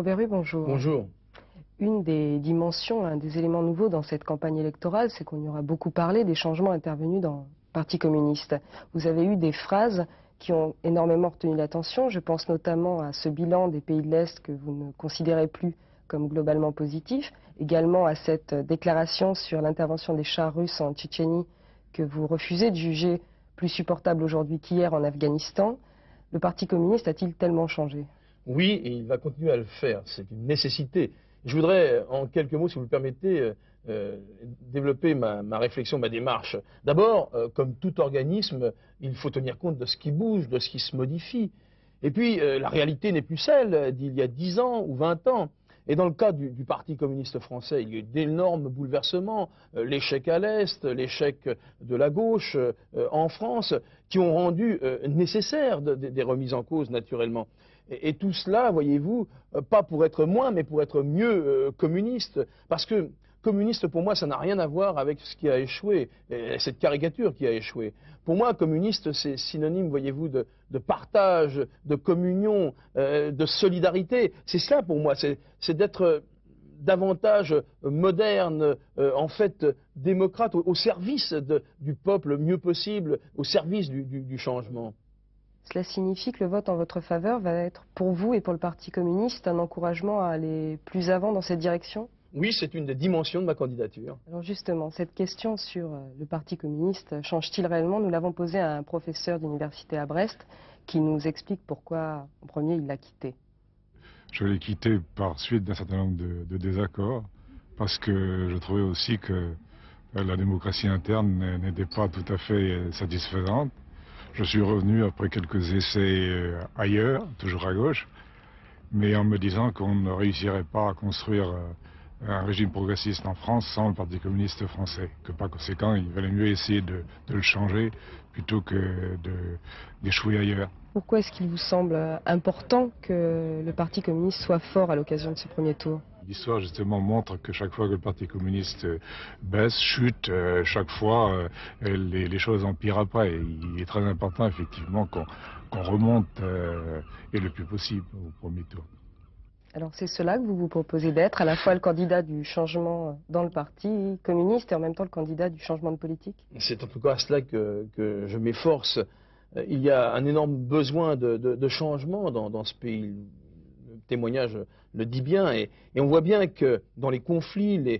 Robert Rue, bonjour. Bonjour. Une des dimensions, un des éléments nouveaux dans cette campagne électorale, c'est qu'on y aura beaucoup parlé des changements intervenus dans le Parti communiste. Vous avez eu des phrases qui ont énormément retenu l'attention. Je pense notamment à ce bilan des pays de l'Est que vous ne considérez plus comme globalement positif. Également à cette déclaration sur l'intervention des chars russes en Tchétchénie que vous refusez de juger plus supportable aujourd'hui qu'hier en Afghanistan. Le Parti communiste a-t-il tellement changé ? Oui, et il va continuer à le faire. C'est une nécessité. Je voudrais, en quelques mots, si vous le permettez, développer ma réflexion, ma démarche. D'abord, comme tout organisme, il faut tenir compte de ce qui bouge, de ce qui se modifie. Et puis, la réalité n'est plus celle d'il y a 10 ans ou 20 ans. Et dans le cas du Parti communiste français, il y a eu d'énormes bouleversements, l'échec à l'Est, l'échec de la gauche en France, qui ont rendu nécessaire des remises en cause, naturellement. Et tout cela, voyez-vous, pas pour être moins, mais pour être mieux communiste. Parce que communiste, pour moi, ça n'a rien à voir avec ce qui a échoué, cette caricature qui a échoué. Pour moi, communiste, c'est synonyme, voyez-vous, de partage, de communion, de solidarité. C'est cela pour moi, c'est d'être davantage moderne, en fait démocrate, au service du peuple le mieux possible, au service du changement. Cela signifie que le vote en votre faveur va être pour vous et pour le Parti communiste un encouragement à aller plus avant dans cette direction ? Oui, c'est une des dimensions de ma candidature. Alors justement, cette question sur le Parti communiste change-t-il réellement? Nous l'avons posée à un professeur d'université à Brest qui nous explique pourquoi, en premier, il l'a quitté. Je l'ai quitté par suite d'un certain nombre de désaccords, parce que je trouvais aussi que la démocratie interne n'était pas tout à fait satisfaisante. Je suis revenu après quelques essais ailleurs, toujours à gauche, mais en me disant qu'on ne réussirait pas à construire un régime progressiste en France sans le Parti communiste français, que par conséquent il valait mieux essayer de le changer plutôt que d'échouer ailleurs. Pourquoi est-ce qu'il vous semble important que le Parti communiste soit fort à l'occasion de ce premier tour ? L'histoire justement montre que chaque fois que le Parti communiste baisse, chute, chaque fois les choses empirent après. Il est très important effectivement qu'on remonte et le plus possible au premier tour. Alors c'est cela que vous vous proposez d'être, à la fois le candidat du changement dans le Parti communiste et en même temps le candidat du changement de politique? C'est en tout cas à cela que je m'efforce. Il y a un énorme besoin de changement dans ce pays. Le témoignage le dit bien, et on voit bien que dans les conflits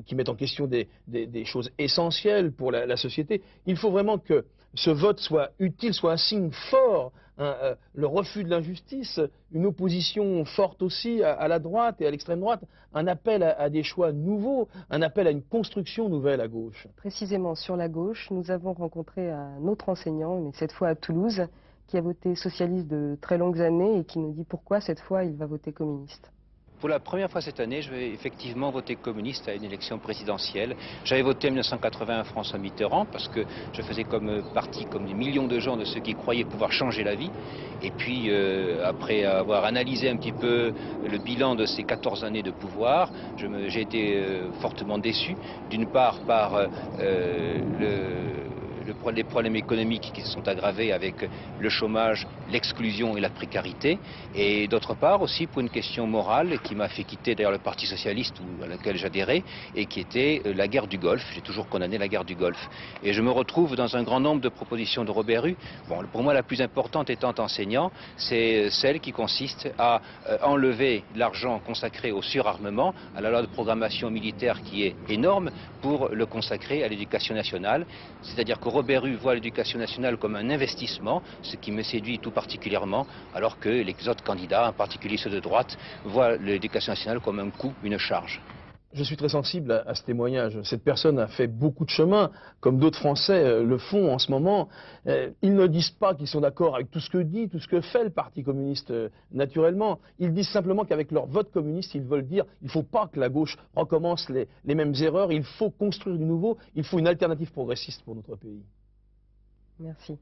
qui mettent en question des choses essentielles pour la société, il faut vraiment que ce vote soit utile, soit un signe fort, le refus de l'injustice, une opposition forte aussi à la droite et à l'extrême droite, un appel à des choix nouveaux, un appel à une construction nouvelle à gauche. Précisément sur la gauche, nous avons rencontré un autre enseignant, mais cette fois à Toulouse, qui a voté socialiste de très longues années et qui nous dit pourquoi cette fois il va voter communiste. Pour la première fois cette année, je vais effectivement voter communiste à une élection présidentielle. J'avais voté en 1981 François Mitterrand parce que je faisais partie, comme des millions de gens, de ceux qui croyaient pouvoir changer la vie. Et puis, après avoir analysé un petit peu le bilan de ces 14 années de pouvoir, j'ai été fortement déçu, d'une part par les problèmes économiques qui se sont aggravés avec le chômage, l'exclusion et la précarité, et d'autre part aussi pour une question morale qui m'a fait quitter d'ailleurs le Parti socialiste à laquelle j'adhérais, et qui était la guerre du Golfe. J'ai toujours condamné la guerre du Golfe. Et je me retrouve dans un grand nombre de propositions de Robert Rue. Bon, pour moi la plus importante étant enseignant, c'est celle qui consiste à enlever l'argent consacré au surarmement, à la loi de programmation militaire qui est énorme, pour le consacrer à l'éducation nationale. C'est-à-dire que Robert Rue voit l'éducation nationale comme un investissement, ce qui me séduit tout particulièrement, alors que les autres candidats, en particulier ceux de droite, voient l'éducation nationale comme un coût, une charge. Je suis très sensible à ce témoignage. Cette personne a fait beaucoup de chemin, comme d'autres Français le font en ce moment. Ils ne disent pas qu'ils sont d'accord avec tout ce que dit, tout ce que fait le Parti communiste naturellement. Ils disent simplement qu'avec leur vote communiste, ils veulent dire qu'il ne faut pas que la gauche recommence les mêmes erreurs, il faut construire du nouveau, il faut une alternative progressiste pour notre pays. Merci.